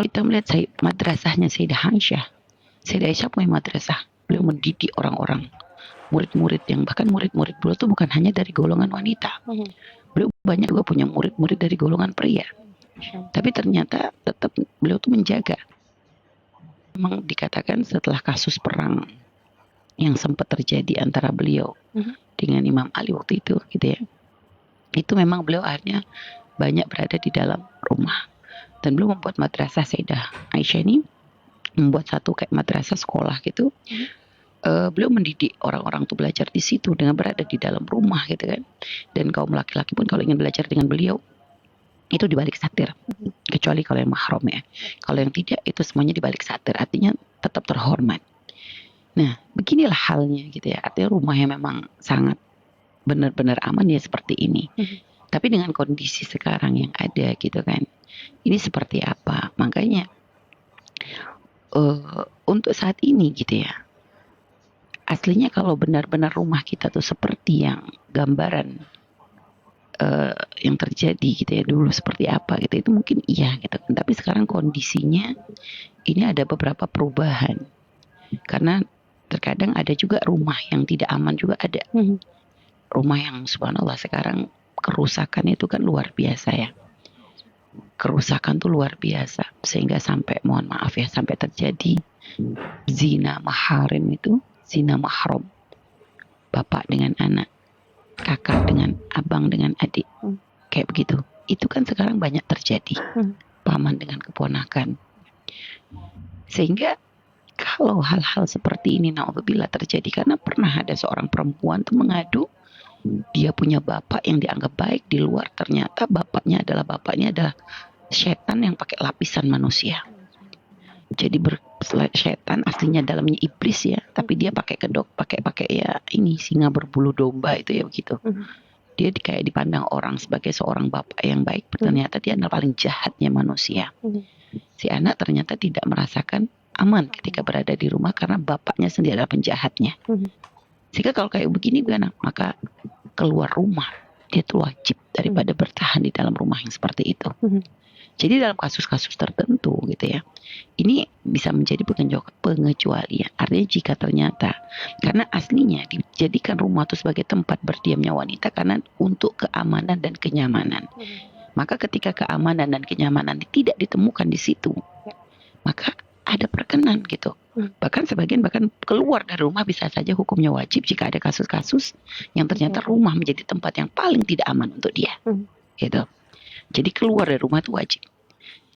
kalau kita melihat madrasahnya Sayyidah Aisyah, Sayyidah Aisyah punya madrasah. Beliau mendidik orang-orang, murid-murid yang bahkan murid-murid beliau itu bukan hanya dari golongan wanita. Beliau banyak juga punya murid-murid dari golongan pria. Tapi ternyata tetap beliau tuh menjaga. Memang dikatakan setelah kasus perang yang sempat terjadi antara beliau dengan Imam Ali waktu itu, gitu ya. Itu memang beliau akhirnya banyak berada di dalam rumah. Dan beliau membuat madrasah Sayyidah Aisyah ini, membuat satu kayak madrasah sekolah gitu. Beliau mendidik orang-orang untuk belajar di situ dengan berada di dalam rumah gitu kan. Dan kaum laki-laki pun kalau ingin belajar dengan beliau itu di balik satir, kecuali kalau yang mahram ya. Kalau yang tidak itu semuanya di balik satir, artinya tetap terhormat. Nah, beginilah halnya gitu ya. Artinya rumah yang memang sangat benar-benar aman ya seperti ini. Tapi dengan kondisi sekarang yang ada gitu kan, ini seperti apa? Makanya untuk saat ini gitu ya, aslinya kalau benar-benar rumah kita tuh seperti yang gambaran yang terjadi gitu ya dulu seperti apa gitu, itu mungkin iya gitu kan. Tapi sekarang kondisinya ini ada beberapa perubahan, karena terkadang ada juga rumah yang tidak aman juga ada. Rumah yang subhanallah sekarang kerusakan itu kan luar biasa ya. Kerusakan tuh luar biasa sehingga sampai mohon maaf ya sampai terjadi zina maharim itu, zina mahram, bapak dengan anak, kakak dengan abang dengan adik, kayak begitu. Itu kan sekarang banyak terjadi, paman dengan keponakan. Sehingga kalau hal-hal seperti ini naudzubillah terjadi, karena pernah ada seorang perempuan tuh mengadu, dia punya bapak yang dianggap baik di luar, ternyata bapaknya adalah setan yang pakai lapisan manusia. Jadi setan aslinya dalamnya iblis ya, tapi dia pakai ya ini singa berbulu domba itu ya begitu. Dia kayak dipandang orang sebagai seorang bapak yang baik, ternyata dia adalah paling jahatnya manusia. Si anak ternyata tidak merasakan aman ketika berada di rumah karena bapaknya sendiri adalah penjahatnya. Sehingga kalau kayak begini maka keluar rumah dia tuh wajib daripada bertahan di dalam rumah yang seperti itu. Jadi dalam kasus-kasus tertentu gitu ya, ini bisa menjadi pengecualian. Artinya jika ternyata, karena aslinya dijadikan rumah itu sebagai tempat berdiamnya wanita karena untuk keamanan dan kenyamanan. Maka ketika keamanan dan kenyamanan tidak ditemukan di situ, maka ada perkenan gitu. Bahkan sebagian keluar dari rumah bisa saja hukumnya wajib jika ada kasus-kasus yang ternyata rumah menjadi tempat yang paling tidak aman untuk dia. Gitu. Jadi keluar dari rumah itu wajib.